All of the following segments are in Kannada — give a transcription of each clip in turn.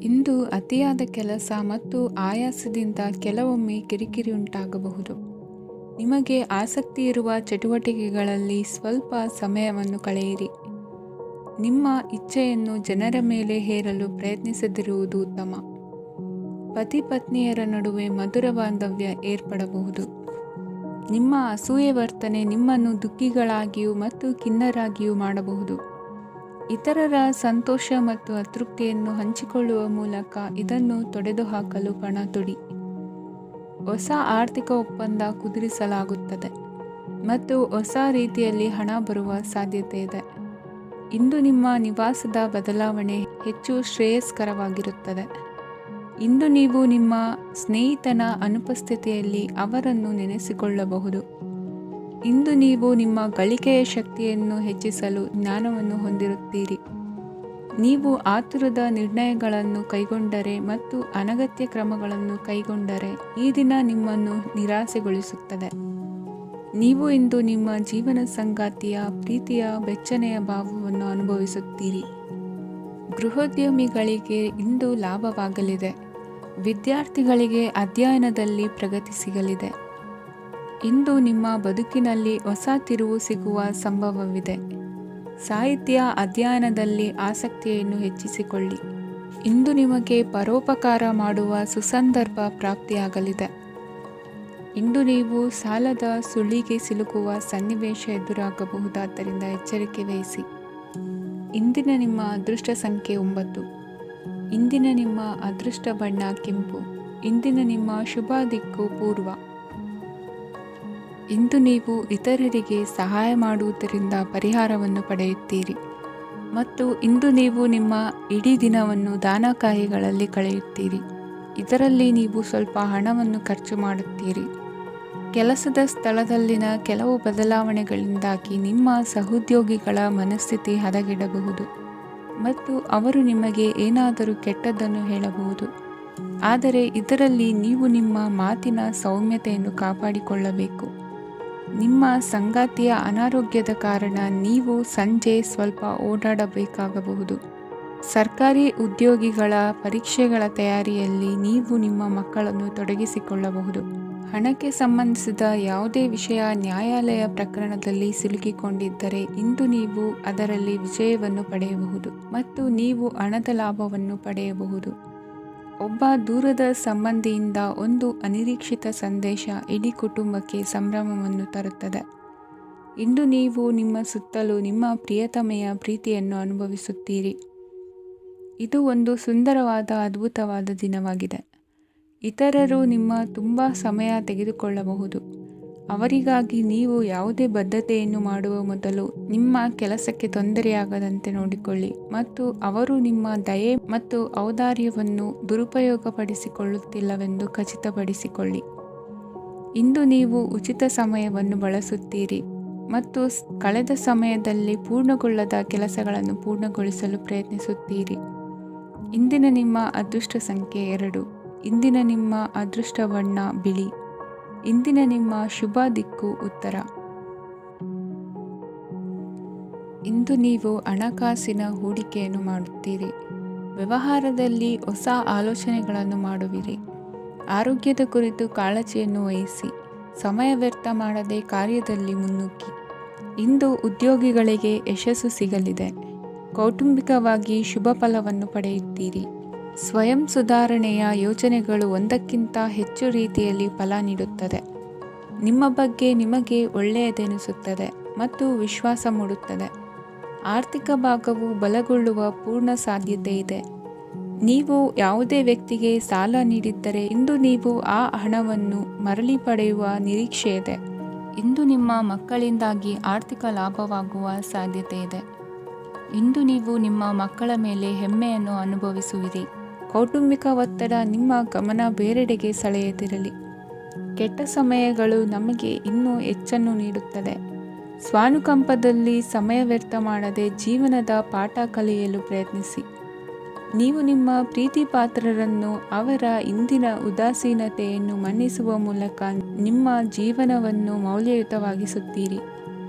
ಇಂದು ಅತಿಯಾದ ಕೆಲಸ ಮತ್ತು ಆಯಾಸದಿಂದ ಕೆಲವೊಮ್ಮೆ ಕಿರಿಕಿರಿ ಉಂಟಾಗಬಹುದು. ನಿಮಗೆ ಆಸಕ್ತಿ ಇರುವ ಚಟುವಟಿಕೆಗಳಲ್ಲಿ ಸ್ವಲ್ಪ ಸಮಯವನ್ನು ಕಳೆಯಿರಿ. ನಿಮ್ಮ ಇಚ್ಛೆಯನ್ನು ಜನರ ಮೇಲೆ ಹೇರಲು ಪ್ರಯತ್ನಿಸದಿರುವುದು ಉತ್ತಮ. ಪತಿ ಪತ್ನಿಯರ ನಡುವೆ ಮಧುರ ಬಾಂಧವ್ಯ ಏರ್ಪಡಬಹುದು. ನಿಮ್ಮ ಅಸೂಯೆ ವರ್ತನೆ ನಿಮ್ಮನ್ನು ದುಃಖಿಗಳಾಗಿಯೂ ಮತ್ತು ಖಿನ್ನರಾಗಿಯೂ ಮಾಡಬಹುದು. ಇತರರ ಸಂತೋಷ ಮತ್ತು ಅತೃಪ್ತಿಯನ್ನು ಹಂಚಿಕೊಳ್ಳುವ ಮೂಲಕ ಇದನ್ನು ತೊಡೆದುಹಾಕಲು ಪಣ ತೊಡಿ. ಹೊಸ ಆರ್ಥಿಕ ಒಪ್ಪಂದ ಕುದುರಿಸಲಾಗುತ್ತದೆ ಮತ್ತು ಹೊಸ ರೀತಿಯಲ್ಲಿ ಹಣ ಬರುವ ಸಾಧ್ಯತೆ ಇದೆ. ಇಂದು ನಿಮ್ಮ ನಿವಾಸದ ಬದಲಾವಣೆ ಹೆಚ್ಚು ಶ್ರೇಯಸ್ಕರವಾಗಿರುತ್ತದೆ. ಇಂದು ನೀವು ನಿಮ್ಮ ಸ್ನೇಹಿತನ ಅನುಪಸ್ಥಿತಿಯಲ್ಲಿ ಅವರನ್ನು ನೆನೆಸಿಕೊಳ್ಳಬಹುದು. ಇಂದು ನೀವು ನಿಮ್ಮ ಗಳಿಕೆಯ ಶಕ್ತಿಯನ್ನು ಹೆಚ್ಚಿಸಲು ಜ್ಞಾನವನ್ನು ಹೊಂದಿರುತ್ತೀರಿ. ನೀವು ಆತುರದ ನಿರ್ಣಯಗಳನ್ನು ಕೈಗೊಂಡರೆ ಮತ್ತು ಅನಗತ್ಯ ಕ್ರಮಗಳನ್ನು ಕೈಗೊಂಡರೆ ಈ ದಿನ ನಿಮ್ಮನ್ನು ನಿರಾಸೆಗೊಳಿಸುತ್ತದೆ. ನೀವು ಇಂದು ನಿಮ್ಮ ಜೀವನ ಸಂಗಾತಿಯ ಪ್ರೀತಿಯ ಬೆಚ್ಚನೆಯ ಭಾವವನ್ನು ಅನುಭವಿಸುತ್ತೀರಿ. ಗೃಹೋದ್ಯಮಿಗಳಿಗೆ ಇಂದು ಲಾಭವಾಗಲಿದೆ. ವಿದ್ಯಾರ್ಥಿಗಳಿಗೆ ಅಧ್ಯಯನದಲ್ಲಿ ಪ್ರಗತಿ ಸಿಗಲಿದೆ. ಇಂದು ನಿಮ್ಮ ಬದುಕಿನಲ್ಲಿ ಹೊಸ ತಿರುವು ಸಿಗುವ ಸಂಭವವಿದೆ. ಸಾಹಿತ್ಯ ಅಧ್ಯಯನದಲ್ಲಿ ಆಸಕ್ತಿಯನ್ನು ಹೆಚ್ಚಿಸಿಕೊಳ್ಳಿ. ಇಂದು ನಿಮಗೆ ಪರೋಪಕಾರ ಮಾಡುವ ಸುಸಂದರ್ಭ ಪ್ರಾಪ್ತಿಯಾಗಲಿದೆ. ಇಂದು ನೀವು ಸಾಲದ ಸುಳಿಗೆ ಸಿಲುಕುವ ಸನ್ನಿವೇಶ ಎದುರಾಗಬಹುದಾದ್ದರಿಂದ ಎಚ್ಚರಿಕೆ ವಹಿಸಿ. ಇಂದಿನ ನಿಮ್ಮ ಅದೃಷ್ಟ ಸಂಖ್ಯೆ 9. ಇಂದಿನ ನಿಮ್ಮ ಅದೃಷ್ಟ ಬಣ್ಣ ಕೆಂಪು. ಇಂದಿನ ನಿಮ್ಮ ಶುಭ ದಿಕ್ಕು ಪೂರ್ವ. ಇಂದು ನೀವು ಇತರರಿಗೆ ಸಹಾಯ ಮಾಡುವುದರಿಂದ ಪರಿಹಾರವನ್ನು ಪಡೆಯುತ್ತೀರಿ ಮತ್ತು ಇಂದು ನೀವು ನಿಮ್ಮ ಇಡೀ ದಿನವನ್ನು ದಾನ ಕಾರ್ಯಗಳಲ್ಲಿ ಕಳೆಯುತ್ತೀರಿ. ಇದರಲ್ಲಿ ನೀವು ಸ್ವಲ್ಪ ಹಣವನ್ನು ಖರ್ಚು ಮಾಡುತ್ತೀರಿ. ಕೆಲಸದ ಸ್ಥಳದಲ್ಲಿನ ಕೆಲವು ಬದಲಾವಣೆಗಳಿಂದಾಗಿ ನಿಮ್ಮ ಸಹೋದ್ಯೋಗಿಗಳ ಮನಸ್ಥಿತಿ ಹದಗೆಡಬಹುದು ಮತ್ತು ಅವರು ನಿಮಗೆ ಏನಾದರೂ ಕೆಟ್ಟದ್ದನ್ನು ಹೇಳಬಹುದು. ಆದರೆ ಇದರಲ್ಲಿ ನೀವು ನಿಮ್ಮ ಮಾತಿನ ಸೌಮ್ಯತೆಯನ್ನು ಕಾಪಾಡಿಕೊಳ್ಳಬೇಕು. ನಿಮ್ಮ ಸಂಗಾತಿಯ ಅನಾರೋಗ್ಯದ ಕಾರಣ ನೀವು ಸಂಜೆ ಸ್ವಲ್ಪ ಓಡಾಡಬೇಕಾಗಬಹುದು. ಸರ್ಕಾರಿ ಉದ್ಯೋಗಿಗಳ ಪರೀಕ್ಷೆಗಳ ತಯಾರಿಯಲ್ಲಿ ನೀವು ನಿಮ್ಮ ಮಕ್ಕಳನ್ನು ತೊಡಗಿಸಿಕೊಳ್ಳಬಹುದು. ಹಣಕ್ಕೆ ಸಂಬಂಧಿಸಿದ ಯಾವುದೇ ವಿಷಯ ನ್ಯಾಯಾಲಯ ಪ್ರಕರಣದಲ್ಲಿ ಸಿಲುಕಿಕೊಂಡಿದ್ದರೆ ಇಂದು ನೀವು ಅದರಲ್ಲಿ ವಿಜಯವನ್ನು ಪಡೆಯಬಹುದು ಮತ್ತು ನೀವು ಹಣದ ಲಾಭವನ್ನು ಪಡೆಯಬಹುದು. ಒಬ್ಬ ದೂರದ ಸಂಬಂಧಿಯಿಂದ ಒಂದು ಅನಿರೀಕ್ಷಿತ ಸಂದೇಶ ಇಡೀ ಕುಟುಂಬಕ್ಕೆ ಸಂಭ್ರಮವನ್ನು ತರುತ್ತದೆ. ಇಂದು ನೀವು ನಿಮ್ಮ ಸುತ್ತಲೂ ನಿಮ್ಮ ಪ್ರಿಯತಮೆಯ ಪ್ರೀತಿಯನ್ನು ಅನುಭವಿಸುತ್ತೀರಿ. ಇದು ಒಂದು ಸುಂದರವಾದ ಅದ್ಭುತವಾದ ದಿನವಾಗಿದೆ. ಇತರರು ನಿಮ್ಮ ತುಂಬ ಸಮಯ ತೆಗೆದುಕೊಳ್ಳಬಹುದು. ಅವರಿಗಾಗಿ ನೀವು ಯಾವುದೇ ಬದ್ಧತೆಯನ್ನು ಮಾಡುವ ಮೊದಲು ನಿಮ್ಮ ಕೆಲಸಕ್ಕೆ ತೊಂದರೆಯಾಗದಂತೆ ನೋಡಿಕೊಳ್ಳಿ ಮತ್ತು ಅವರು ನಿಮ್ಮ ದಯೆ ಮತ್ತು ಔದಾರ್ಯವನ್ನು ದುರುಪಯೋಗಪಡಿಸಿಕೊಳ್ಳುತ್ತಿಲ್ಲವೆಂದು ಖಚಿತಪಡಿಸಿಕೊಳ್ಳಿ. ಇಂದು ನೀವು ಉಚಿತ ಸಮಯವನ್ನು ಬಳಸುತ್ತೀರಿ ಮತ್ತು ಕಳೆದ ಸಮಯದಲ್ಲಿ ಪೂರ್ಣಗೊಳ್ಳದ ಕೆಲಸಗಳನ್ನು ಪೂರ್ಣಗೊಳಿಸಲು ಪ್ರಯತ್ನಿಸುತ್ತೀರಿ. ಇಂದಿನ ನಿಮ್ಮ ಅದೃಷ್ಟ ಸಂಖ್ಯೆ 2. ಇಂದಿನ ನಿಮ್ಮ ಅದೃಷ್ಟ ಬಣ್ಣ ಬಿಳಿ. ಇಂದಿನ ನಿಮ್ಮ ಶುಭ ದಿಕ್ಕು ಉತ್ತರ. ಇಂದು ನೀವು ಹಣಕಾಸಿನ ಹೂಡಿಕೆಯನ್ನು ಮಾಡುತ್ತೀರಿ. ವ್ಯವಹಾರದಲ್ಲಿ ಹೊಸ ಆಲೋಚನೆಗಳನ್ನು ಮಾಡುವಿರಿ. ಆರೋಗ್ಯದ ಕುರಿತು ಕಾಳಜಿಯನ್ನು ವಹಿಸಿ. ಸಮಯ ವ್ಯರ್ಥ ಮಾಡದೆ ಕಾರ್ಯದಲ್ಲಿ ಮುನ್ನುಗ್ಗಿ. ಇಂದು ಉದ್ಯೋಗಿಗಳಿಗೆ ಯಶಸ್ಸು ಸಿಗಲಿದೆ. ಕೌಟುಂಬಿಕವಾಗಿ ಶುಭ ಫಲವನ್ನು ಪಡೆಯುತ್ತೀರಿ. ಸ್ವಯಂ ಸುಧಾರಣೆಯ ಯೋಜನೆಗಳು ಒಂದಕ್ಕಿಂತ ಹೆಚ್ಚು ರೀತಿಯಲ್ಲಿ ಫಲ ನೀಡುತ್ತದೆ. ನಿಮ್ಮ ಬಗ್ಗೆ ನಿಮಗೆ ಒಳ್ಳೆಯದೆನಿಸುತ್ತದೆ ಮತ್ತು ವಿಶ್ವಾಸ ಮೂಡುತ್ತದೆ. ಆರ್ಥಿಕ ಭಾಗವು ಬಲಗೊಳ್ಳುವ ಪೂರ್ಣ ಸಾಧ್ಯತೆ ಇದೆ. ನೀವು ಯಾವುದೇ ವ್ಯಕ್ತಿಗೆ ಸಾಲ ನೀಡಿದ್ದರೆ ಇಂದು ನೀವು ಆ ಹಣವನ್ನು ಮರಳಿ ಪಡೆಯುವ ನಿರೀಕ್ಷೆ ಇದೆ. ಇಂದು ನಿಮ್ಮ ಮಕ್ಕಳಿಂದಾಗಿ ಆರ್ಥಿಕ ಲಾಭವಾಗುವ ಸಾಧ್ಯತೆ ಇದೆ. ಇಂದು ನೀವು ನಿಮ್ಮ ಮಕ್ಕಳ ಮೇಲೆ ಹೆಮ್ಮೆಯನ್ನು ಅನುಭವಿಸುವಿರಿ. ಕೌಟುಂಬಿಕ ಒತ್ತಡ ನಿಮ್ಮ ಗಮನ ಬೇರೆಡೆಗೆ ಸೆಳೆಯದಿರಲಿ. ಕೆಟ್ಟ ಸಮಯಗಳು ನಮಗೆ ಇನ್ನೂ ಹೆಚ್ಚನ್ನು ನೀಡುತ್ತದೆ. ಸ್ವಾನುಕಂಪದಲ್ಲಿ ಸಮಯ ವ್ಯರ್ಥ ಮಾಡದೆ ಜೀವನದ ಪಾಠ ಕಲಿಯಲು ಪ್ರಯತ್ನಿಸಿ. ನೀವು ನಿಮ್ಮ ಪ್ರೀತಿ ಪಾತ್ರರನ್ನು ಅವರ ಇಂದಿನ ಉದಾಸೀನತೆಯನ್ನು ಮನ್ನಿಸುವ ಮೂಲಕ ನಿಮ್ಮ ಜೀವನವನ್ನು ಮೌಲ್ಯಯುತವಾಗಿಸುತ್ತೀರಿ.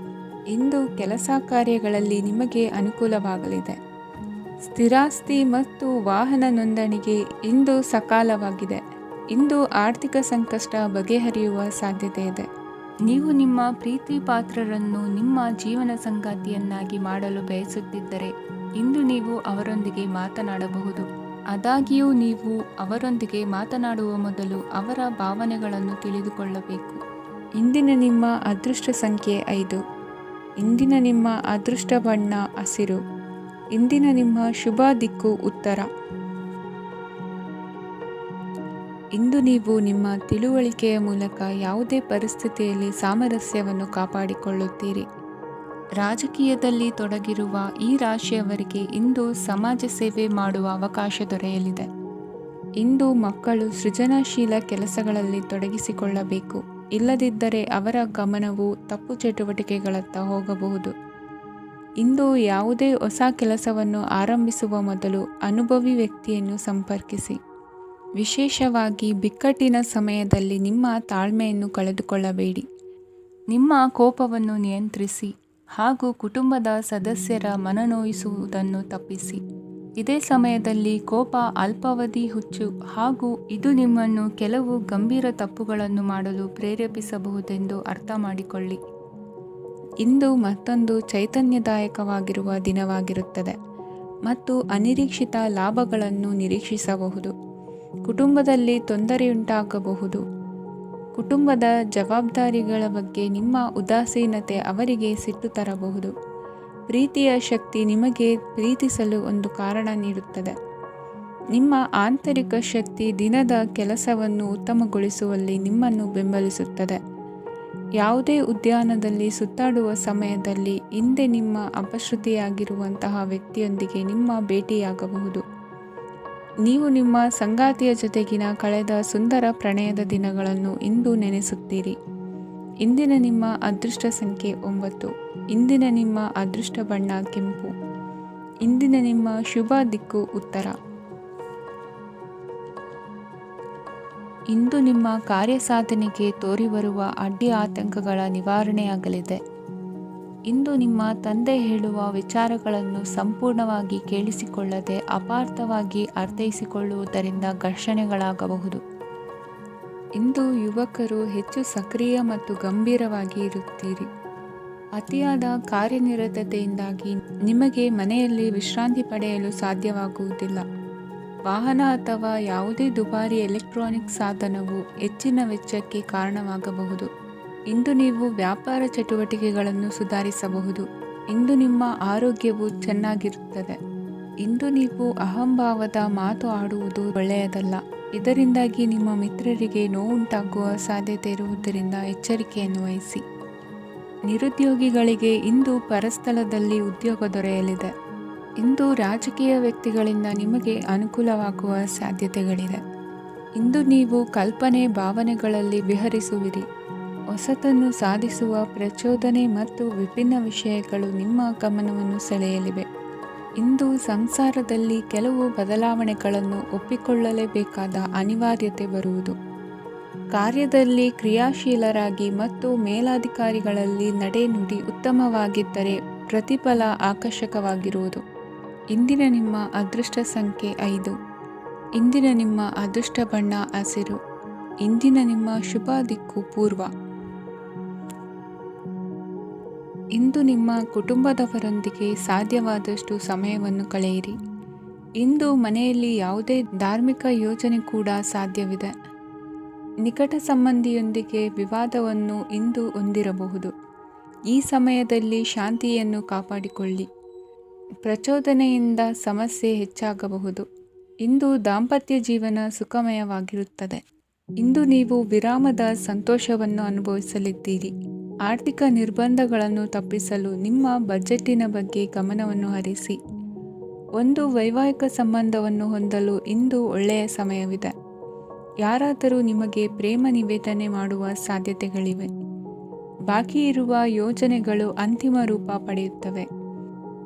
ಇಂದು ಕೆಲಸ ಕಾರ್ಯಗಳಲ್ಲಿ ನಿಮಗೆ ಅನುಕೂಲವಾಗಲಿದೆ. ಸ್ಥಿರಾಸ್ತಿ ಮತ್ತು ವಾಹನ ನೋಂದಣಿಗೆ ಇಂದು ಸಕಾಲವಾಗಿದೆ. ಇಂದು ಆರ್ಥಿಕ ಸಂಕಷ್ಟ ಬಗೆಹರಿಯುವ ಸಾಧ್ಯತೆ ಇದೆ. ನೀವು ನಿಮ್ಮ ಪ್ರೀತಿ ಪಾತ್ರರನ್ನು ನಿಮ್ಮ ಜೀವನ ಸಂಗಾತಿಯನ್ನಾಗಿ ಮಾಡಲು ಬಯಸುತ್ತಿದ್ದರೆ ಇಂದು ನೀವು ಅವರೊಂದಿಗೆ ಮಾತನಾಡಬಹುದು. ಆದಾಗ್ಯೂ ನೀವು ಅವರೊಂದಿಗೆ ಮಾತನಾಡುವ ಮೊದಲು ಅವರ ಭಾವನೆಗಳನ್ನು ತಿಳಿದುಕೊಳ್ಳಬೇಕು. ಇಂದಿನ ನಿಮ್ಮ ಅದೃಷ್ಟ ಸಂಖ್ಯೆ 5. ಇಂದಿನ ನಿಮ್ಮ ಅದೃಷ್ಟ ಬಣ್ಣ ಹಸಿರು. ಇಂದಿನ ನಿಮ್ಮ ಶುಭ ದಿಕ್ಕು ಉತ್ತರ. ಇಂದು ನೀವು ನಿಮ್ಮ ತಿಳುವಳಿಕೆಯ ಮೂಲಕ ಯಾವುದೇ ಪರಿಸ್ಥಿತಿಯಲ್ಲಿ ಸಾಮರಸ್ಯವನ್ನು ಕಾಪಾಡಿಕೊಳ್ಳುತ್ತೀರಿ. ರಾಜಕೀಯದಲ್ಲಿ ತೊಡಗಿರುವ ಈ ರಾಶಿಯವರಿಗೆ ಇಂದು ಸಮಾಜ ಸೇವೆ ಮಾಡುವ ಅವಕಾಶ ದೊರೆಯಲಿದೆ. ಇಂದು ಮಕ್ಕಳು ಸೃಜನಶೀಲ ಕೆಲಸಗಳಲ್ಲಿ ತೊಡಗಿಸಿಕೊಳ್ಳಬೇಕು. ಇಲ್ಲದಿದ್ದರೆ ಅವರ ಗಮನವು ತಪ್ಪು ಚಟುವಟಿಕೆಗಳತ್ತ ಹೋಗಬಹುದು. ಇಂದು ಯಾವುದೇ ಹೊಸ ಕೆಲಸವನ್ನು ಆರಂಭಿಸುವ ಮೊದಲು ಅನುಭವಿ ವ್ಯಕ್ತಿಯನ್ನು ಸಂಪರ್ಕಿಸಿ. ವಿಶೇಷವಾಗಿ ಬಿಕ್ಕಟ್ಟಿನ ಸಮಯದಲ್ಲಿ ನಿಮ್ಮ ತಾಳ್ಮೆಯನ್ನು ಕಳೆದುಕೊಳ್ಳಬೇಡಿ. ನಿಮ್ಮ ಕೋಪವನ್ನು ನಿಯಂತ್ರಿಸಿ ಹಾಗೂ ಕುಟುಂಬದ ಸದಸ್ಯರ ಮನನೋಯಿಸುವುದನ್ನು ತಪ್ಪಿಸಿ. ಇದೇ ಸಮಯದಲ್ಲಿ ಕೋಪ ಅಲ್ಪಾವಧಿ ಹುಚ್ಚು ಹಾಗೂ ಇದು ನಿಮ್ಮನ್ನು ಕೆಲವು ಗಂಭೀರ ತಪ್ಪುಗಳನ್ನು ಮಾಡಲು ಪ್ರೇರೇಪಿಸಬಹುದೆಂದು ಅರ್ಥ ಮಾಡಿಕೊಳ್ಳಿ. ಇಂದು ಮತ್ತೊಂದು ಚೈತನ್ಯದಾಯಕವಾಗಿರುವ ದಿನವಾಗಿರುತ್ತದೆ ಮತ್ತು ಅನಿರೀಕ್ಷಿತ ಲಾಭಗಳನ್ನು ನಿರೀಕ್ಷಿಸಬಹುದು. ಕುಟುಂಬದಲ್ಲಿ ತೊಂದರೆಯುಂಟಾಗಬಹುದು. ಕುಟುಂಬದ ಜವಾಬ್ದಾರಿಗಳ ಬಗ್ಗೆ ನಿಮ್ಮ ಉದಾಸೀನತೆ ಅವರಿಗೆ ಸಿಟ್ಟು ತರಬಹುದು. ಪ್ರೀತಿಯ ಶಕ್ತಿ ನಿಮಗೆ ಪ್ರೀತಿಸಲು ಒಂದು ಕಾರಣ ನೀಡುತ್ತದೆ. ನಿಮ್ಮ ಆಂತರಿಕ ಶಕ್ತಿ ದಿನದ ಕೆಲಸವನ್ನು ಉತ್ತಮಗೊಳಿಸುವಲ್ಲಿ ನಿಮ್ಮನ್ನು ಬೆಂಬಲಿಸುತ್ತದೆ. ಯಾವುದೇ ಉದ್ಯಾನದಲ್ಲಿ ಸುತ್ತಾಡುವ ಸಮಯದಲ್ಲಿ ಹಿಂದೆ ನಿಮ್ಮ ಅಪಶ್ರುತಿಯಾಗಿರುವಂತಹ ವ್ಯಕ್ತಿಯೊಂದಿಗೆ ನಿಮ್ಮ ಭೇಟಿಯಾಗಬಹುದು. ನೀವು ನಿಮ್ಮ ಸಂಗಾತಿಯ ಜೊತೆಗಿನ ಕಳೆದ ಸುಂದರ ಪ್ರಣಯದ ದಿನಗಳನ್ನು ಇಂದು ನೆನೆಸುತ್ತೀರಿ. ಇಂದಿನ ನಿಮ್ಮ ಅದೃಷ್ಟ ಸಂಖ್ಯೆ 9. ಇಂದಿನ ನಿಮ್ಮ ಅದೃಷ್ಟ ಬಣ್ಣ ಕೆಂಪು. ಇಂದಿನ ನಿಮ್ಮ ಶುಭ ದಿಕ್ಕು ಉತ್ತರ. ಇಂದು ನಿಮ್ಮ ಕಾರ್ಯಸಾಧನೆಗೆ ತೋರಿಬರುವ ಅಡ್ಡಿ ಆತಂಕಗಳ ನಿವಾರಣೆಯಾಗಲಿದೆ. ಇಂದು ನಿಮ್ಮ ತಂದೆ ಹೇಳುವ ವಿಚಾರಗಳನ್ನು ಸಂಪೂರ್ಣವಾಗಿ ಕೇಳಿಸಿಕೊಳ್ಳದೆ ಅಪಾರ್ಥವಾಗಿ ಅರ್ಥೈಸಿಕೊಳ್ಳುವುದರಿಂದ ಘರ್ಷಣೆಗಳಾಗಬಹುದು. ಇಂದು ಯುವಕರು ಹೆಚ್ಚು ಸಕ್ರಿಯ ಮತ್ತು ಗಂಭೀರವಾಗಿ ಇರುತ್ತೀರಿ. ಅತಿಯಾದ ಕಾರ್ಯನಿರತತೆಯಿಂದಾಗಿ ನಿಮಗೆ ಮನೆಯಲ್ಲಿ ವಿಶ್ರಾಂತಿ ಪಡೆಯಲು ಸಾಧ್ಯವಾಗುವುದಿಲ್ಲ. ವಾಹನ ಅಥವಾ ಯಾವುದೇ ದುಬಾರಿ ಎಲೆಕ್ಟ್ರಾನಿಕ್ ಸಾಧನವು ಹೆಚ್ಚಿನ ವೆಚ್ಚಕ್ಕೆ ಕಾರಣವಾಗಬಹುದು. ಇಂದು ನೀವು ವ್ಯಾಪಾರ ಚಟುವಟಿಕೆಗಳನ್ನು ಸುಧಾರಿಸಬಹುದು. ಇಂದು ನಿಮ್ಮ ಆರೋಗ್ಯವು ಚೆನ್ನಾಗಿರುತ್ತದೆ. ಇಂದು ನೀವು ಅಹಂಭಾವದ ಮಾತು ಆಡುವುದು ಒಳ್ಳೆಯದಲ್ಲ. ಇದರಿಂದಾಗಿ ನಿಮ್ಮ ಮಿತ್ರರಿಗೆ ನೋವುಂಟಾಗುವ ಸಾಧ್ಯತೆ ಇರುವುದರಿಂದ ಎಚ್ಚರಿಕೆಯನ್ನು ವಹಿಸಿ. ನಿರುದ್ಯೋಗಿಗಳಿಗೆ ಇಂದು ಪರಸ್ಥಳದಲ್ಲಿ ಉದ್ಯೋಗ ದೊರೆಯಲಿದೆ. ಇಂದು ರಾಜಕೀಯ ವ್ಯಕ್ತಿಗಳಿಂದ ನಿಮಗೆ ಅನುಕೂಲವಾಗುವ ಸಾಧ್ಯತೆಗಳಿದೆ. ಇಂದು ನೀವು ಕಲ್ಪನೆ ಭಾವನೆಗಳಲ್ಲಿ ವಿಹರಿಸುವಿರಿ. ಹೊಸತನ್ನು ಸಾಧಿಸುವ ಪ್ರಚೋದನೆ ಮತ್ತು ವಿಭಿನ್ನ ವಿಷಯಗಳು ನಿಮ್ಮ ಗಮನವನ್ನು ಸೆಳೆಯಲಿವೆ. ಇಂದು ಸಂಸಾರದಲ್ಲಿ ಕೆಲವು ಬದಲಾವಣೆಗಳನ್ನು ಒಪ್ಪಿಕೊಳ್ಳಲೇಬೇಕಾದ ಅನಿವಾರ್ಯತೆ ಬರುವುದು. ಕಾರ್ಯದಲ್ಲಿ ಕ್ರಿಯಾಶೀಲರಾಗಿ ಮತ್ತು ಮೇಲಾಧಿಕಾರಿಗಳಲ್ಲಿ ನಡೆನುಡಿ ಉತ್ತಮವಾಗಿದ್ದರೆ ಪ್ರತಿಫಲ ಆಕರ್ಷಕವಾಗಿರುವುದು. ಇಂದಿನ ನಿಮ್ಮ ಅದೃಷ್ಟ ಸಂಖ್ಯೆ 5. ಇಂದಿನ ನಿಮ್ಮ ಅದೃಷ್ಟ ಬಣ್ಣ ಹಸಿರು. ಇಂದಿನ ನಿಮ್ಮ ಶುಭ ದಿಕ್ಕು ಪೂರ್ವ. ಇಂದು ನಿಮ್ಮ ಕುಟುಂಬದವರೊಂದಿಗೆ ಸಾಧ್ಯವಾದಷ್ಟು ಸಮಯವನ್ನು ಕಳೆಯಿರಿ. ಇಂದು ಮನೆಯಲ್ಲಿ ಯಾವುದೇ ಧಾರ್ಮಿಕ ಯೋಜನೆ ಕೂಡ ಸಾಧ್ಯವಿದೆ. ನಿಕಟ ಸಂಬಂಧಿಯೊಂದಿಗೆ ವಿವಾದವನ್ನು ಇಂದು ಹೊಂದಿರಬಹುದು. ಈ ಸಮಯದಲ್ಲಿ ಶಾಂತಿಯನ್ನು ಕಾಪಾಡಿಕೊಳ್ಳಿ. ಪ್ರಚೋದನೆಯಿಂದ ಸಮಸ್ಯೆ ಹೆಚ್ಚಾಗಬಹುದು. ಇಂದು ದಾಂಪತ್ಯ ಜೀವನ ಸುಖಮಯವಾಗಿರುತ್ತದೆ. ಇಂದು ನೀವು ವಿರಾಮದ ಸಂತೋಷವನ್ನು ಅನುಭವಿಸಲಿದ್ದೀರಿ. ಆರ್ಥಿಕ ನಿರ್ಬಂಧಗಳನ್ನು ತಪ್ಪಿಸಲು ನಿಮ್ಮ ಬಜೆಟ್ಟಿನ ಬಗ್ಗೆ ಗಮನವನ್ನು ಹರಿಸಿ. ಒಂದು ವೈವಾಹಿಕ ಸಂಬಂಧವನ್ನು ಹೊಂದಲು ಇಂದು ಒಳ್ಳೆಯ ಸಮಯವಿದೆ. ಯಾರಾದರೂ ನಿಮಗೆ ಪ್ರೇಮ ನಿವೇದನೆ ಮಾಡುವ ಸಾಧ್ಯತೆಗಳಿವೆ. ಬಾಕಿ ಇರುವ ಯೋಜನೆಗಳು ಅಂತಿಮ ರೂಪ ಪಡೆಯುತ್ತವೆ.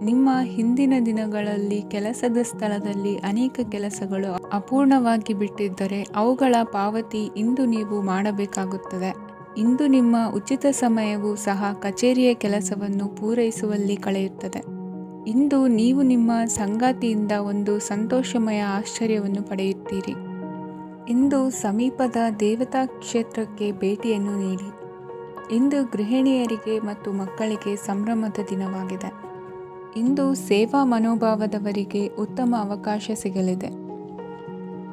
ನಿಮ್ಮ ಹಿಂದಿನ ದಿನಗಳಲ್ಲಿ ಕೆಲಸದ ಸ್ಥಳದಲ್ಲಿ ಅನೇಕ ಕೆಲಸಗಳು ಅಪೂರ್ಣವಾಗಿ ಬಿಟ್ಟಿದ್ದರೆ ಅವುಗಳ ಪಾವತಿ ಇಂದು ನೀವು ಮಾಡಬೇಕಾಗುತ್ತದೆ. ಇಂದು ನಿಮ್ಮ ಉಚಿತ ಸಮಯವು ಸಹ ಕಚೇರಿಯ ಕೆಲಸವನ್ನು ಪೂರೈಸುವಲ್ಲಿ ಕಳೆಯುತ್ತದೆ. ಇಂದು ನೀವು ನಿಮ್ಮ ಸಂಗಾತಿಯಿಂದ ಒಂದು ಸಂತೋಷಮಯ ಆಶ್ಚರ್ಯವನ್ನು ಪಡೆಯುತ್ತೀರಿ. ಇಂದು ಸಮೀಪದ ದೇವತಾ ಕ್ಷೇತ್ರಕ್ಕೆ ಭೇಟಿಯನ್ನು ನೀಡಿ. ಇಂದು ಗೃಹಿಣಿಯರಿಗೆ ಮತ್ತು ಮಕ್ಕಳಿಗೆ ಸಂಭ್ರಮದ ದಿನವಾಗಿದೆ. ಇಂದು ಸೇವಾ ಮನೋಭಾವದವರಿಗೆ ಉತ್ತಮ ಅವಕಾಶ ಸಿಗಲಿದೆ.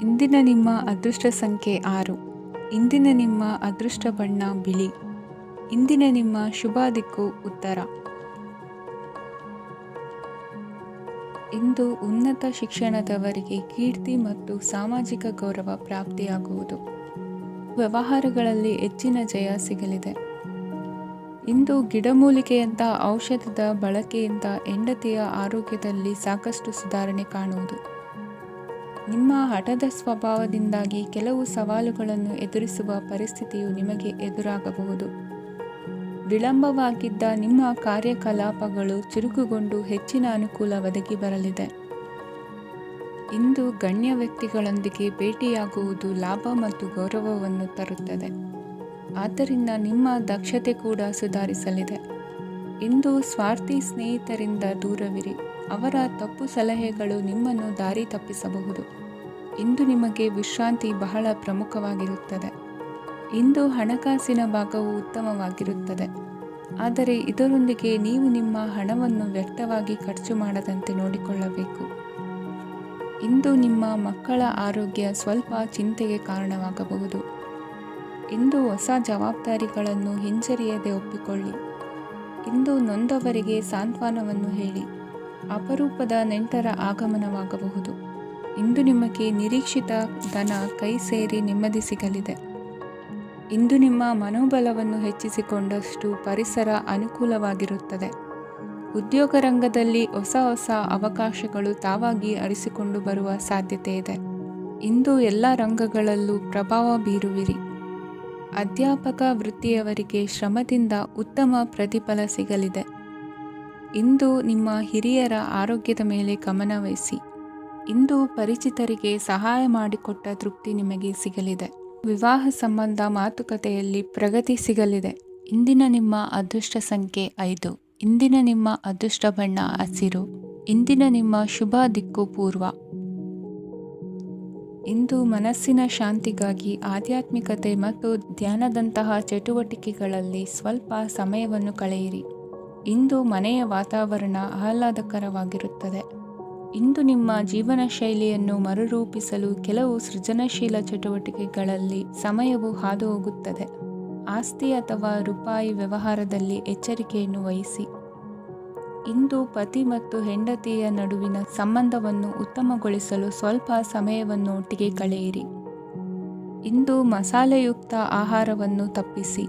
ಇಂದಿನ ನಿಮ್ಮ ಅದೃಷ್ಟ ಸಂಖ್ಯೆ 6. ಇಂದಿನ ನಿಮ್ಮ ಅದೃಷ್ಟ ಬಣ್ಣ ಬಿಳಿ. ಇಂದಿನ ನಿಮ್ಮ ಶುಭ ದಿಕ್ಕು ಉತ್ತರ. ಇಂದು ಉನ್ನತ ಶಿಕ್ಷಣದವರಿಗೆ ಕೀರ್ತಿ ಮತ್ತು ಸಾಮಾಜಿಕ ಗೌರವ ಪ್ರಾಪ್ತಿಯಾಗುವುದು. ವ್ಯವಹಾರಗಳಲ್ಲಿ ಹೆಚ್ಚಿನ ಜಯ ಸಿಗಲಿದೆ. ಇಂದು ಗಿಡಮೂಲಿಕೆಯಂಥ ಔಷಧದ ಬಳಕೆಯಿಂದ ಹೆಂಡತಿಯ ಆರೋಗ್ಯದಲ್ಲಿ ಸಾಕಷ್ಟು ಸುಧಾರಣೆ ಕಾಣುವುದು. ನಿಮ್ಮ ಹಠದ ಸ್ವಭಾವದಿಂದಾಗಿ ಕೆಲವು ಸವಾಲುಗಳನ್ನು ಎದುರಿಸುವ ಪರಿಸ್ಥಿತಿಯು ನಿಮಗೆ ಎದುರಾಗಬಹುದು. ವಿಳಂಬವಾಗಿದ್ದ ನಿಮ್ಮ ಕಾರ್ಯಕಲಾಪಗಳು ಚುರುಕುಗೊಂಡು ಹೆಚ್ಚಿನ ಅನುಕೂಲ ಒದಗಿ ಬರಲಿದೆ. ಇಂದು ಗಣ್ಯ ವ್ಯಕ್ತಿಗಳೊಂದಿಗೆ ಭೇಟಿಯಾಗುವುದು ಲಾಭ ಮತ್ತು ಗೌರವವನ್ನು ತರುತ್ತದೆ. ಆದ್ದರಿಂದ ನಿಮ್ಮ ದಕ್ಷತೆ ಕೂಡ ಸುಧಾರಿಸಲಿದೆ. ಇಂದು ಸ್ವಾರ್ಥಿ ಸ್ನೇಹಿತರಿಂದ ದೂರವಿರಿ. ಅವರ ತಪ್ಪು ಸಲಹೆಗಳು ನಿಮ್ಮನ್ನು ದಾರಿ ತಪ್ಪಿಸಬಹುದು. ಇಂದು ನಿಮಗೆ ವಿಶ್ರಾಂತಿ ಬಹಳ ಪ್ರಮುಖವಾಗಿರುತ್ತದೆ. ಇಂದು ಹಣಕಾಸಿನ ಭಾಗವು ಉತ್ತಮವಾಗಿರುತ್ತದೆ. ಆದರೆ ಇದರೊಂದಿಗೆ ನೀವು ನಿಮ್ಮ ಹಣವನ್ನು ವ್ಯರ್ಥವಾಗಿ ಖರ್ಚು ಮಾಡದಂತೆ ನೋಡಿಕೊಳ್ಳಬೇಕು. ಇಂದು ನಿಮ್ಮ ಮಕ್ಕಳ ಆರೋಗ್ಯ ಸ್ವಲ್ಪ ಚಿಂತೆಗೆ ಕಾರಣವಾಗಬಹುದು. ಇಂದು ಹೊಸ ಜವಾಬ್ದಾರಿಗಳನ್ನು ಹಿಂಜರಿಯದೆ ಒಪ್ಪಿಕೊಳ್ಳಿ. ಇಂದು ನೊಂದವರಿಗೆ ಸಾಂತ್ವನವನ್ನು ಹೇಳಿ. ಅಪರೂಪದ ನೆಂಟರ ಆಗಮನವಾಗಬಹುದು. ಇಂದು ನಿಮಗೆ ನಿರೀಕ್ಷಿತ ಧನ ಕೈ ಸೇರಿ ನೆಮ್ಮದಿ ಸಿಗಲಿದೆ. ಇಂದು ನಿಮ್ಮ ಮನೋಬಲವನ್ನು ಹೆಚ್ಚಿಸಿಕೊಂಡಷ್ಟು ಪರಿಸರ ಅನುಕೂಲವಾಗಿರುತ್ತದೆ. ಉದ್ಯೋಗ ರಂಗದಲ್ಲಿ ಹೊಸ ಹೊಸ ಅವಕಾಶಗಳು ತಾವಾಗಿ ಅರಿಸಿಕೊಂಡು ಬರುವ ಸಾಧ್ಯತೆ ಇದೆ. ಇಂದು ಎಲ್ಲ ರಂಗಗಳಲ್ಲೂ ಪ್ರಭಾವ ಬೀರುವಿರಿ. ಅಧ್ಯಾಪಕ ವೃತ್ತಿಯವರಿಗೆ ಶ್ರಮದಿಂದ ಉತ್ತಮ ಪ್ರತಿಫಲ ಸಿಗಲಿದೆ. ಇಂದು ನಿಮ್ಮ ಹಿರಿಯರ ಆರೋಗ್ಯದ ಮೇಲೆ ಗಮನವಹಿಸಿ. ಇಂದು ಪರಿಚಿತರಿಗೆ ಸಹಾಯ ಮಾಡಿಕೊಟ್ಟ ತೃಪ್ತಿ ನಿಮಗೆ ಸಿಗಲಿದೆ. ವಿವಾಹ ಸಂಬಂಧ ಮಾತುಕತೆಯಲ್ಲಿ ಪ್ರಗತಿ ಸಿಗಲಿದೆ. ಇಂದಿನ ನಿಮ್ಮ ಅದೃಷ್ಟ ಸಂಖ್ಯೆ 5. ಇಂದಿನ ನಿಮ್ಮ ಅದೃಷ್ಟ ಬಣ್ಣ ಹಸಿರು. ಇಂದಿನ ನಿಮ್ಮ ಶುಭ ದಿಕ್ಕು ಪೂರ್ವ. ಇಂದು ಮನಸ್ಸಿನ ಶಾಂತಿಗಾಗಿ ಆಧ್ಯಾತ್ಮಿಕತೆ ಮತ್ತು ಧ್ಯಾನದಂತಹ ಚಟುವಟಿಕೆಗಳಲ್ಲಿ ಸ್ವಲ್ಪ ಸಮಯವನ್ನು ಕಳೆಯಿರಿ. ಇಂದು ಮನೆಯ ವಾತಾವರಣ ಆಹ್ಲಾದಕರವಾಗಿರುತ್ತದೆ. ಇಂದು ನಿಮ್ಮ ಜೀವನ ಶೈಲಿಯನ್ನು ಮರುರೂಪಿಸಲು ಕೆಲವು ಸೃಜನಶೀಲ ಚಟುವಟಿಕೆಗಳಲ್ಲಿ ಸಮಯವು ಹಾದುಹೋಗುತ್ತದೆ. ಆಸ್ತಿ ಅಥವಾ ರೂಪಾಯಿ ವ್ಯವಹಾರದಲ್ಲಿ ಎಚ್ಚರಿಕೆಯನ್ನು ವಹಿಸಿ. ಇಂದು ಪತಿ ಮತ್ತು ಹೆಂಡತಿಯ ನಡುವಿನ ಸಂಬಂಧವನ್ನು ಉತ್ತಮಗೊಳಿಸಲು ಸ್ವಲ್ಪ ಸಮಯವನ್ನು ಒಟ್ಟಿಗೆ ಕಳೆಯಿರಿ. ಇಂದು ಮಸಾಲೆಯುಕ್ತ ಆಹಾರವನ್ನು ತಪ್ಪಿಸಿ.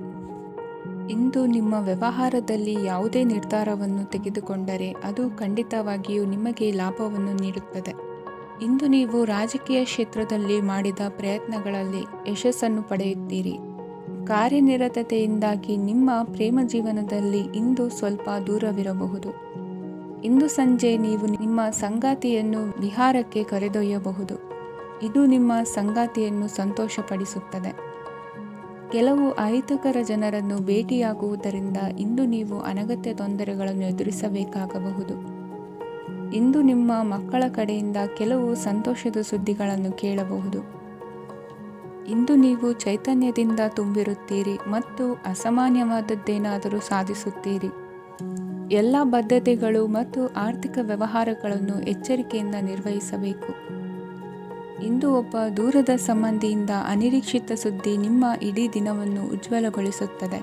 ಇಂದು ನಿಮ್ಮ ವ್ಯವಹಾರದಲ್ಲಿ ಯಾವುದೇ ನಿರ್ಧಾರವನ್ನು ತೆಗೆದುಕೊಂಡರೆ ಅದು ಖಂಡಿತವಾಗಿಯೂ ನಿಮಗೆ ಲಾಭವನ್ನು ನೀಡುತ್ತದೆ. ಇಂದು ನೀವು ರಾಜಕೀಯ ಕ್ಷೇತ್ರದಲ್ಲಿ ಮಾಡಿದ ಪ್ರಯತ್ನಗಳಲ್ಲಿ ಯಶಸ್ಸನ್ನು ಪಡೆಯುತ್ತೀರಿ. ಕಾರ್ಯನಿರತತೆಯಿಂದಾಗಿ ನಿಮ್ಮ ಪ್ರೇಮ ಜೀವನದಲ್ಲಿ ಇಂದು ಸ್ವಲ್ಪ ದೂರವಿರಬಹುದು. ಇಂದು ಸಂಜೆ ನೀವು ನಿಮ್ಮ ಸಂಗಾತಿಯನ್ನು ವಿಹಾರಕ್ಕೆ ಕರೆದೊಯ್ಯಬಹುದು. ಇದು ನಿಮ್ಮ ಸಂಗಾತಿಯನ್ನು ಸಂತೋಷಪಡಿಸುತ್ತದೆ. ಕೆಲವು ಅಹಿತಕರ ಜನರನ್ನು ಭೇಟಿಯಾಗುವುದರಿಂದ ಇಂದು ನೀವು ಅನಗತ್ಯ ತೊಂದರೆಗಳನ್ನು ಎದುರಿಸಬೇಕಾಗಬಹುದು. ಇಂದು ನಿಮ್ಮ ಮಕ್ಕಳ ಕಡೆಯಿಂದ ಕೆಲವು ಸಂತೋಷದ ಸುದ್ದಿಗಳನ್ನು ಕೇಳಬಹುದು. ಇಂದು ನೀವು ಚೈತನ್ಯದಿಂದ ತುಂಬಿರುತ್ತೀರಿ ಮತ್ತು ಅಸಾಮಾನ್ಯವಾದದ್ದೇನಾದರೂ ಸಾಧಿಸುತ್ತೀರಿ. ಎಲ್ಲ ಬದ್ಧತೆಗಳು ಮತ್ತು ಆರ್ಥಿಕ ವ್ಯವಹಾರಗಳನ್ನು ಎಚ್ಚರಿಕೆಯಿಂದ ನಿರ್ವಹಿಸಬೇಕು. ಇಂದು ಒಬ್ಬ ದೂರದ ಸಂಬಂಧಿಯಿಂದ ಅನಿರೀಕ್ಷಿತ ಸುದ್ದಿ ನಿಮ್ಮ ಇಡೀ ದಿನವನ್ನು ಉಜ್ವಲಗೊಳಿಸುತ್ತದೆ.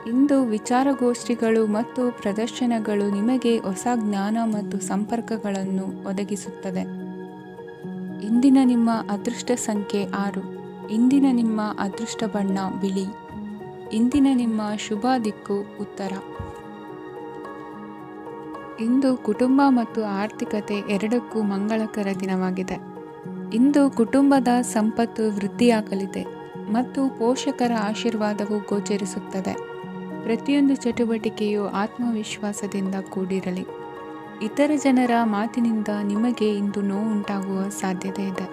ಇಂದು ವಿಚಾರಗೋಷ್ಠಿಗಳು ಮತ್ತು ಪ್ರದರ್ಶನಗಳು ನಿಮಗೆ ಹೊಸ ಜ್ಞಾನ ಮತ್ತು ಸಂಪರ್ಕಗಳನ್ನು ಒದಗಿಸುತ್ತದೆ. ಇಂದಿನ ನಿಮ್ಮ ಅದೃಷ್ಟ ಸಂಖ್ಯೆ 6. ಇಂದಿನ ನಿಮ್ಮ ಅದೃಷ್ಟ ಬಣ್ಣ ಬಿಳಿ. ಇಂದಿನ ನಿಮ್ಮ ಶುಭ ದಿಕ್ಕು ಉತ್ತರ. ಇಂದು ಕುಟುಂಬ ಮತ್ತು ಆರ್ಥಿಕತೆ ಎರಡಕ್ಕೂ ಮಂಗಳಕರ ದಿನವಾಗಿದೆ. ಇಂದು ಕುಟುಂಬದ ಸಂಪತ್ತು ವೃದ್ಧಿಯಾಗಲಿದೆ ಮತ್ತು ಪೋಷಕರ ಆಶೀರ್ವಾದವು ಗೋಚರಿಸುತ್ತದೆ. ಪ್ರತಿಯೊಂದು ಚಟುವಟಿಕೆಯು ಆತ್ಮವಿಶ್ವಾಸದಿಂದ ಕೂಡಿರಲಿ. ಇತರ ಜನರ ಮಾತಿನಿಂದ ನಿಮಗೆ ಇಂದು ನೋವುಂಟಾಗುವ ಸಾಧ್ಯತೆ ಇದೆ.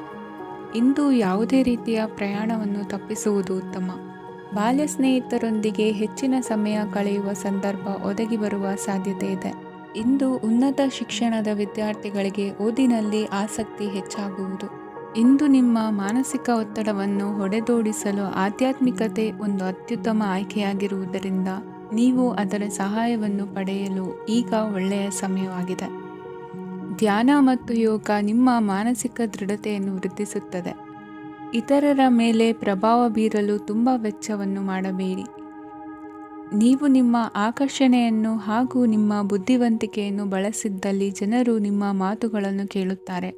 ಇಂದು ಯಾವುದೇ ರೀತಿಯ ಪ್ರಯಾಣವನ್ನು ತಪ್ಪಿಸುವುದು ಉತ್ತಮ. ಬಾಲ್ಯ ಸ್ನೇಹಿತರೊಂದಿಗೆ ಹೆಚ್ಚಿನ ಸಮಯ ಕಳೆಯುವ ಸಂದರ್ಭ ಒದಗಿ ಬರುವ ಸಾಧ್ಯತೆ ಇದೆ. ಇಂದು ಉನ್ನತ ಶಿಕ್ಷಣದ ವಿದ್ಯಾರ್ಥಿಗಳಿಗೆ ಓದಿನಲ್ಲಿ ಆಸಕ್ತಿ ಹೆಚ್ಚಾಗುವುದು. ಇಂದು ನಿಮ್ಮ ಮಾನಸಿಕ ಒತ್ತಡವನ್ನು ಹೊಡೆದೋಡಿಸಲು ಆಧ್ಯಾತ್ಮಿಕತೆ ಒಂದು ಅತ್ಯುತ್ತಮ ಆಯ್ಕೆಯಾಗಿರುವುದರಿಂದ ನೀವು ಅದರ ಸಹಾಯವನ್ನು ಪಡೆಯಲು ಈಗ ಒಳ್ಳೆಯ ಸಮಯವಾಗಿದೆ. ಧ್ಯಾನ ಮತ್ತು ಯೋಗ ನಿಮ್ಮ ಮಾನಸಿಕ ದೃಢತೆಯನ್ನು ವೃದ್ಧಿಸುತ್ತದೆ. ಇತರರ ಮೇಲೆ ಪ್ರಭಾವ ಬೀರಲು ತುಂಬ ವೆಚ್ಚವನ್ನು ಮಾಡಬೇಡಿ. ನೀವು ನಿಮ್ಮ ಆಕರ್ಷಣೆಯನ್ನು ಹಾಗೂ ನಿಮ್ಮ ಬುದ್ಧಿವಂತಿಕೆಯನ್ನು ಬಳಸಿದ್ದಲ್ಲಿ ಜನರು ನಿಮ್ಮ ಮಾತುಗಳನ್ನು ಕೇಳುತ್ತಾರೆ.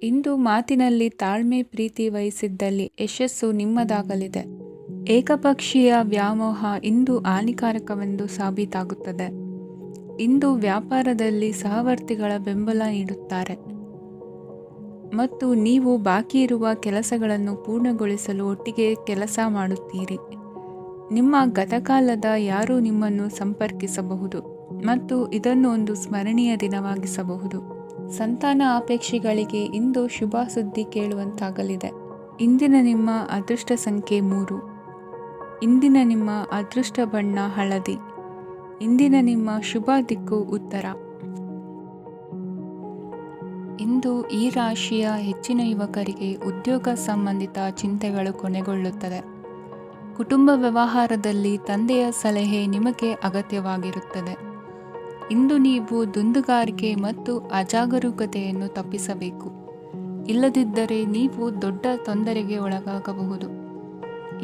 ಇಂದು ಮಾತಿನಲ್ಲಿ ತಾಳ್ಮೆ ಪ್ರೀತಿ ವಹಿಸಿದ್ದಲ್ಲಿ ಯಶಸ್ಸು ನಿಮ್ಮದಾಗಲಿದೆ. ಏಕಪಕ್ಷೀಯ ವ್ಯಾಮೋಹ ಇಂದು ಹಾನಿಕಾರಕವೆಂದು ಸಾಬೀತಾಗುತ್ತದೆ. ಇಂದು ವ್ಯಾಪಾರದಲ್ಲಿ ಸಹವರ್ತಿಗಳ ಬೆಂಬಲ ನೀಡುತ್ತಾರೆ ಮತ್ತು ನೀವು ಬಾಕಿ ಇರುವ ಕೆಲಸಗಳನ್ನು ಪೂರ್ಣಗೊಳಿಸಲು ಒಟ್ಟಿಗೆ ಕೆಲಸ ಮಾಡುತ್ತೀರಿ. ನಿಮ್ಮ ಗತಕಾಲದ ಯಾರೂ ನಿಮ್ಮನ್ನು ಸಂಪರ್ಕಿಸಬಹುದು ಮತ್ತು ಇದನ್ನು ಒಂದು ಸ್ಮರಣೀಯ ದಿನವಾಗಿಸಬಹುದು. ಸಂತಾನ ಅಪೇಕ್ಷೆಗಳಿಗೆ ಇಂದು ಶುಭ ಸುದ್ದಿ ಕೇಳುವಂತಾಗಲಿದೆ. ಇಂದಿನ ನಿಮ್ಮ ಅದೃಷ್ಟ ಸಂಖ್ಯೆ 3. ಇಂದಿನ ನಿಮ್ಮ ಅದೃಷ್ಟ ಬಣ್ಣ ಹಳದಿ. ಇಂದಿನ ನಿಮ್ಮ ಶುಭ ದಿಕ್ಕು ಉತ್ತರ. ಇಂದು ಈ ರಾಶಿಯ ಹೆಚ್ಚಿನ ಯುವಕರಿಗೆ ಉದ್ಯೋಗ ಸಂಬಂಧಿತ ಚಿಂತೆಗಳು ಕೊನೆಗೊಳ್ಳುತ್ತದೆ. ಕುಟುಂಬ ವ್ಯವಹಾರದಲ್ಲಿ ತಂದೆಯ ಸಲಹೆ ನಿಮಗೆ ಅಗತ್ಯವಾಗಿರುತ್ತದೆ. ಇಂದು ನೀವು ದುಂದುಗಾರಿಕೆ ಮತ್ತು ಅಜಾಗರೂಕತೆಯನ್ನು ತಪ್ಪಿಸಬೇಕು. ಇಲ್ಲದಿದ್ದರೆ ನೀವು ದೊಡ್ಡ ತೊಂದರೆಗೆ ಒಳಗಾಗಬಹುದು.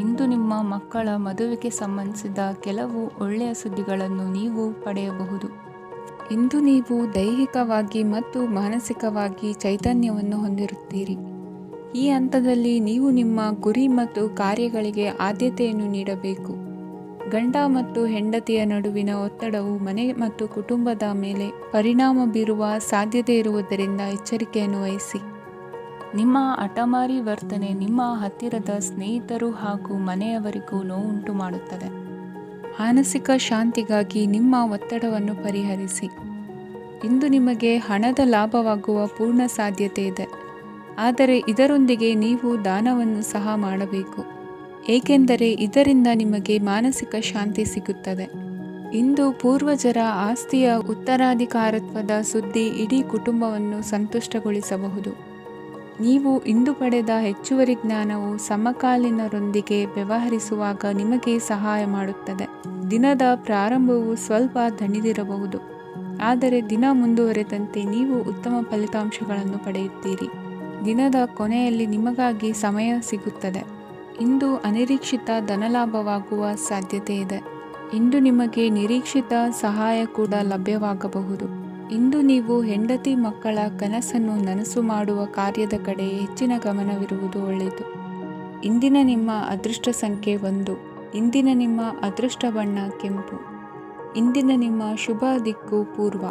ಇಂದು ನಿಮ್ಮ ಮಕ್ಕಳ ಮದುವೆಗೆ ಸಂಬಂಧಿಸಿದ ಕೆಲವು ಒಳ್ಳೆಯ ಸುದ್ದಿಗಳನ್ನು ನೀವು ಪಡೆಯಬಹುದು. ಇಂದು ನೀವು ದೈಹಿಕವಾಗಿ ಮತ್ತು ಮಾನಸಿಕವಾಗಿ ಚೈತನ್ಯವನ್ನು ಹೊಂದಿರುತ್ತೀರಿ. ಈ ಹಂತದಲ್ಲಿ ನೀವು ನಿಮ್ಮ ಗುರಿ ಮತ್ತು ಕಾರ್ಯಗಳಿಗೆ ಆದ್ಯತೆಯನ್ನು ನೀಡಬೇಕು. ಗಂಡ ಮತ್ತು ಹೆಂಡತಿಯ ನಡುವಿನ ಒತ್ತಡವು ಮನೆ ಮತ್ತು ಕುಟುಂಬದ ಮೇಲೆ ಪರಿಣಾಮ ಬೀರುವ ಸಾಧ್ಯತೆ ಇರುವುದರಿಂದ ಎಚ್ಚರಿಕೆಯನ್ನು ವಹಿಸಿ. ನಿಮ್ಮ ಹಠಮಾರಿ ವರ್ತನೆ ನಿಮ್ಮ ಹತ್ತಿರದ ಸ್ನೇಹಿತರು ಹಾಗೂ ಮನೆಯವರಿಗೂ ನೋವುಂಟು ಮಾಡುತ್ತದೆ. ಮಾನಸಿಕ ಶಾಂತಿಗಾಗಿ ನಿಮ್ಮ ಒತ್ತಡವನ್ನು ಪರಿಹರಿಸಿ. ಇಂದು ನಿಮಗೆ ಹಣದ ಲಾಭವಾಗುವ ಪೂರ್ಣ ಸಾಧ್ಯತೆ ಇದೆ. ಆದರೆ ಇದರೊಂದಿಗೆ ನೀವು ದಾನವನ್ನು ಸಹ ಮಾಡಬೇಕು, ಏಕೆಂದರೆ ಇದರಿಂದ ನಿಮಗೆ ಮಾನಸಿಕ ಶಾಂತಿ ಸಿಗುತ್ತದೆ. ಇಂದು ಪೂರ್ವಜರ ಆಸ್ತಿಯ ಉತ್ತರಾಧಿಕಾರತ್ವದ ಸುದ್ದಿ ಇಡೀ ಕುಟುಂಬವನ್ನು ಸಂತುಷ್ಟಗೊಳಿಸಬಹುದು. ನೀವು ಇಂದು ಪಡೆದ ಹೆಚ್ಚುವರಿ ಜ್ಞಾನವು ಸಮಕಾಲೀನರೊಂದಿಗೆ ವ್ಯವಹರಿಸುವಾಗ ನಿಮಗೆ ಸಹಾಯ ಮಾಡುತ್ತದೆ. ದಿನದ ಪ್ರಾರಂಭವು ಸ್ವಲ್ಪ ದಣಿದಿರಬಹುದು, ಆದರೆ ದಿನ ಮುಂದುವರೆದಂತೆ ನೀವು ಉತ್ತಮ ಫಲಿತಾಂಶಗಳನ್ನು ಪಡೆಯುತ್ತೀರಿ. ದಿನದ ಕೊನೆಯಲ್ಲಿ ನಿಮಗಾಗಿ ಸಮಯ ಸಿಗುತ್ತದೆ. ಇಂದು ಅನಿರೀಕ್ಷಿತ ಧನಲಾಭವಾಗುವ ಸಾಧ್ಯತೆ ಇದೆ. ಇಂದು ನಿಮಗೆ ನಿರೀಕ್ಷಿತ ಸಹಾಯ ಕೂಡ ಲಭ್ಯವಾಗಬಹುದು. ಇಂದು ನೀವು ಹೆಂಡತಿ ಮಕ್ಕಳ ಕನಸನ್ನು ನನಸು ಮಾಡುವ ಕಾರ್ಯದ ಕಡೆ ಹೆಚ್ಚಿನ ಗಮನವಿರುವುದು ಒಳ್ಳೆಯದು. ಇಂದಿನ ನಿಮ್ಮ ಅದೃಷ್ಟ ಸಂಖ್ಯೆ 1. ಇಂದಿನ ನಿಮ್ಮ ಅದೃಷ್ಟ ಬಣ್ಣ ಕೆಂಪು. ಇಂದಿನ ನಿಮ್ಮ ಶುಭ ದಿಕ್ಕು ಪೂರ್ವ.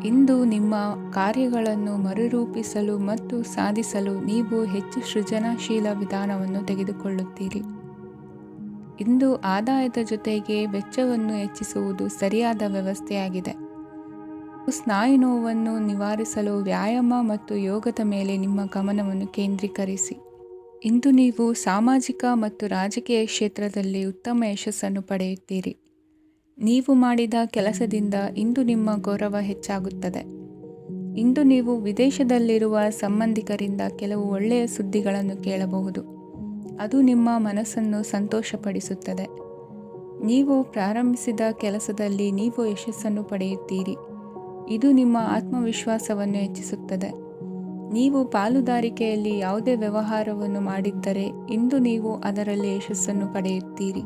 ಇಂದು ನಿಮ್ಮ ಕಾರ್ಯಗಳನ್ನು ಮರುರೂಪಿಸಲು ಮತ್ತು ಸಾಧಿಸಲು ನೀವು ಹೆಚ್ಚು ಸೃಜನಶೀಲ ವಿಧಾನವನ್ನು ತೆಗೆದುಕೊಳ್ಳುತ್ತೀರಿ. ಇಂದು ಆದಾಯದ ಜೊತೆಗೆ ವೆಚ್ಚವನ್ನು ಹೆಚ್ಚಿಸುವುದು ಸರಿಯಾದ ವ್ಯವಸ್ಥೆಯಾಗಿದೆ. ಸ್ನಾಯು ನೋವನ್ನು ನಿವಾರಿಸಲು ವ್ಯಾಯಾಮ ಮತ್ತು ಯೋಗದ ಮೇಲೆ ನಿಮ್ಮ ಗಮನವನ್ನು ಕೇಂದ್ರೀಕರಿಸಿ. ಇಂದು ನೀವು ಸಾಮಾಜಿಕ ಮತ್ತು ರಾಜಕೀಯ ಕ್ಷೇತ್ರದಲ್ಲಿ ಉತ್ತಮ ಯಶಸ್ಸನ್ನು ಪಡೆಯುತ್ತೀರಿ. ನೀವು ಮಾಡಿದ ಕೆಲಸದಿಂದ ಇಂದು ನಿಮ್ಮ ಗೌರವ ಹೆಚ್ಚಾಗುತ್ತದೆ. ಇಂದು ನೀವು ವಿದೇಶದಲ್ಲಿರುವ ಸಂಬಂಧಿಕರಿಂದ ಕೆಲವು ಒಳ್ಳೆಯ ಸುದ್ದಿಗಳನ್ನು ಕೇಳಬಹುದು. ಅದು ನಿಮ್ಮ ಮನಸ್ಸನ್ನು ಸಂತೋಷಪಡಿಸುತ್ತದೆ. ನೀವು ಪ್ರಾರಂಭಿಸಿದ ಕೆಲಸದಲ್ಲಿ ನೀವು ಯಶಸ್ಸನ್ನು ಪಡೆಯುತ್ತೀರಿ. ಇದು ನಿಮ್ಮ ಆತ್ಮವಿಶ್ವಾಸವನ್ನು ಹೆಚ್ಚಿಸುತ್ತದೆ. ನೀವು ಪಾಲುದಾರಿಕೆಯಲ್ಲಿ ಯಾವುದೇ ವ್ಯವಹಾರವನ್ನು ಮಾಡಿದ್ದರೆ ಇಂದು ನೀವು ಅದರಲ್ಲಿ ಯಶಸ್ಸನ್ನು ಪಡೆಯುತ್ತೀರಿ.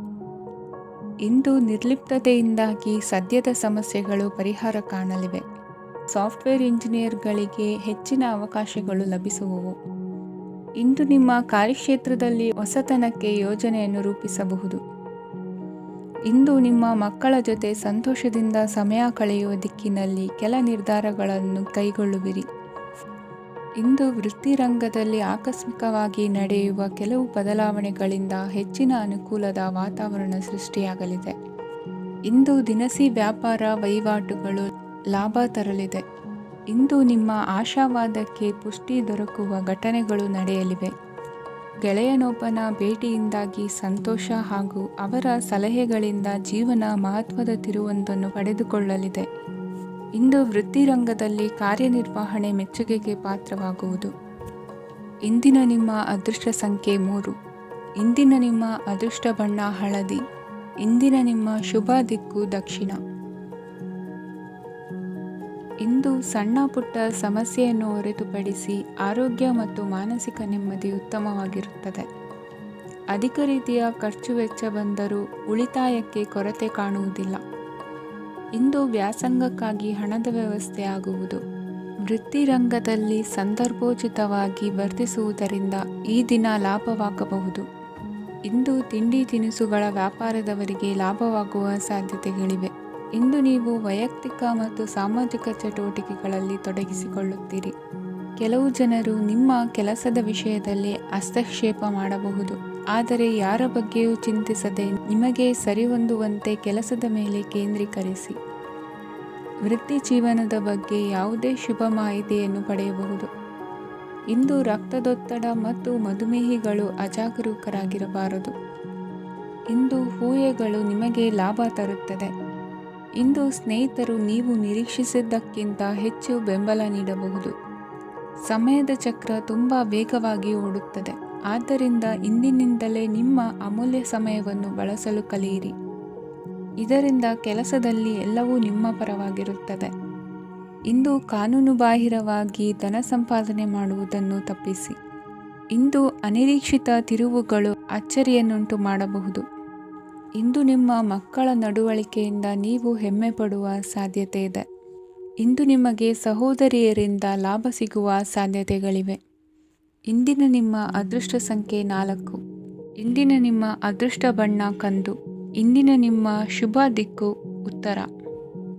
ಇಂದು ನಿರ್ಲಿಪ್ತತೆಯಿಂದಾಗಿ ಸದ್ಯದ ಸಮಸ್ಯೆಗಳು ಪರಿಹಾರ ಕಾಣಲಿವೆ. ಸಾಫ್ಟ್ವೇರ್ ಇಂಜಿನಿಯರ್ಗಳಿಗೆ ಹೆಚ್ಚಿನ ಅವಕಾಶಗಳು ಲಭಿಸುವವು. ಇಂದು ನಿಮ್ಮ ಕಾರ್ಯಕ್ಷೇತ್ರದಲ್ಲಿ ಹೊಸತನಕ್ಕೆ ಯೋಜನೆಯನ್ನು ರೂಪಿಸಬಹುದು. ಇಂದು ನಿಮ್ಮ ಮಕ್ಕಳ ಜೊತೆ ಸಂತೋಷದಿಂದ ಸಮಯ ಕಳೆಯುವ ದಿಕ್ಕಿನಲ್ಲಿ ಕೆಲ ನಿರ್ಧಾರಗಳನ್ನು ಕೈಗೊಳ್ಳುವಿರಿ. ಇಂದು ವೃತ್ತಿರಂಗದಲ್ಲಿ ಆಕಸ್ಮಿಕವಾಗಿ ನಡೆಯುವ ಕೆಲವು ಬದಲಾವಣೆಗಳಿಂದ ಹೆಚ್ಚಿನ ಅನುಕೂಲದ ವಾತಾವರಣ ಸೃಷ್ಟಿಯಾಗಲಿದೆ. ಇಂದು ದಿನಸಿ ವ್ಯಾಪಾರ ವಹಿವಾಟುಗಳು ಲಾಭ ತರಲಿದೆ. ಇಂದು ನಿಮ್ಮ ಆಶಾವಾದಕ್ಕೆ ಪುಷ್ಟಿ ದೊರಕುವ ಘಟನೆಗಳು ನಡೆಯಲಿವೆ. ಗೆಳೆಯನೊಬ್ಬನ ಭೇಟಿಯಿಂದಾಗಿ ಸಂತೋಷ ಹಾಗೂ ಅವರ ಸಲಹೆಗಳಿಂದ ಜೀವನ ಮಹತ್ವದ ತಿರುವೊಂದನ್ನು ಪಡೆದುಕೊಳ್ಳಲಿದೆ. ಇಂದು ವೃತ್ತಿರಂಗದಲ್ಲಿ ಕಾರ್ಯನಿರ್ವಹಣೆ ಮೆಚ್ಚುಗೆಗೆ ಪಾತ್ರವಾಗುವುದು. ಇಂದಿನ ನಿಮ್ಮ ಅದೃಷ್ಟ ಸಂಖ್ಯೆ 3. ಇಂದಿನ ನಿಮ್ಮ ಅದೃಷ್ಟ ಬಣ್ಣ ಹಳದಿ. ಇಂದಿನ ನಿಮ್ಮ ಶುಭ ದಿಕ್ಕು ದಕ್ಷಿಣ. ಇಂದು ಸಣ್ಣ ಪುಟ್ಟ ಸಮಸ್ಯೆಯನ್ನು ಹೊರತುಪಡಿಸಿ ಆರೋಗ್ಯ ಮತ್ತು ಮಾನಸಿಕ ನೆಮ್ಮದಿ ಉತ್ತಮವಾಗಿರುತ್ತದೆ. ಅಧಿಕ ರೀತಿಯ ಖರ್ಚು ವೆಚ್ಚ ಬಂದರೂ ಉಳಿತಾಯಕ್ಕೆ ಕೊರತೆ ಕಾಣುವುದಿಲ್ಲ. ಇಂದು ವ್ಯಾಸಂಗಕ್ಕಾಗಿ ಹಣದ ವ್ಯವಸ್ಥೆ ಆಗುವುದು. ವೃತ್ತಿರಂಗದಲ್ಲಿ ಸಂದರ್ಭೋಚಿತವಾಗಿ ವರ್ತಿಸುವುದರಿಂದ ಈ ದಿನ ಲಾಭವಾಗಬಹುದು. ಇಂದು ತಿಂಡಿ ತಿನಿಸುಗಳ ವ್ಯಾಪಾರದವರಿಗೆ ಲಾಭವಾಗುವ ಸಾಧ್ಯತೆಗಳಿವೆ. ಇಂದು ನೀವು ವೈಯಕ್ತಿಕ ಮತ್ತು ಸಾಮಾಜಿಕ ಚಟುವಟಿಕೆಗಳಲ್ಲಿ ತೊಡಗಿಸಿಕೊಳ್ಳುತ್ತೀರಿ. ಕೆಲವು ಜನರು ನಿಮ್ಮ ಕೆಲಸದ ವಿಷಯದಲ್ಲಿ ಹಸ್ತಕ್ಷೇಪ ಮಾಡಬಹುದು, ಆದರೆ ಯಾರ ಬಗ್ಗೆಯೂ ಚಿಂತಿಸದೆ ನಿಮಗೆ ಸರಿಹೊಂದುವಂತೆ ಕೆಲಸದ ಮೇಲೆ ಕೇಂದ್ರೀಕರಿಸಿ. ವೃತ್ತಿ ಜೀವನದ ಬಗ್ಗೆ ಯಾವುದೇ ಶುಭ ಮಾಹಿತಿಯನ್ನು ಪಡೆಯಬಹುದು. ಇಂದು ರಕ್ತದೊತ್ತಡ ಮತ್ತು ಮಧುಮೇಹಿಗಳು ಅಜಾಗರೂಕರಾಗಿರಬಾರದು. ಇಂದು ಊಹೆಗಳು ನಿಮಗೆ ಲಾಭ ತರುತ್ತದೆ. ಇಂದು ಸ್ನೇಹಿತರು ನೀವು ನಿರೀಕ್ಷಿಸಿದ್ದಕ್ಕಿಂತ ಹೆಚ್ಚು ಬೆಂಬಲ ನೀಡಬಹುದು. ಸಮಯದ ಚಕ್ರ ತುಂಬ ವೇಗವಾಗಿ ಓಡುತ್ತದೆ. ಆದ್ದರಿಂದ ಇಂದಿನಿಂದಲೇ ನಿಮ್ಮ ಅಮೂಲ್ಯ ಸಮಯವನ್ನು ಬಳಸಲು ಕಲಿಯಿರಿ. ಇದರಿಂದ ಕೆಲಸದಲ್ಲಿ ಎಲ್ಲವೂ ನಿಮ್ಮ ಪರವಾಗಿರುತ್ತದೆ. ಇಂದು ಕಾನೂನುಬಾಹಿರವಾಗಿ ಧನ ಸಂಪಾದನೆ ಮಾಡುವುದನ್ನು ತಪ್ಪಿಸಿ. ಇಂದು ಅನಿರೀಕ್ಷಿತ ತಿರುವುಗಳು ಅಚ್ಚರಿಯನ್ನುಂಟು ಮಾಡಬಹುದು. ಇಂದು ನಿಮ್ಮ ಮಕ್ಕಳ ನಡವಳಿಕೆಯಿಂದ ನೀವು ಹೆಮ್ಮೆ ಪಡುವ ಸಾಧ್ಯತೆ ಇದೆ. ಇಂದು ನಿಮಗೆ ಸಹೋದರಿಯರಿಂದ ಲಾಭ ಸಿಗುವ ಸಾಧ್ಯತೆಗಳಿವೆ. ಇಂದಿನ ನಿಮ್ಮ ಅದೃಷ್ಟ ಸಂಖ್ಯೆ 4. ಇಂದಿನ ನಿಮ್ಮ ಅದೃಷ್ಟ ಬಣ್ಣ ಕಂದು. ಇಂದಿನ ನಿಮ್ಮ ಶುಭ ದಿಕ್ಕು ಉತ್ತರ.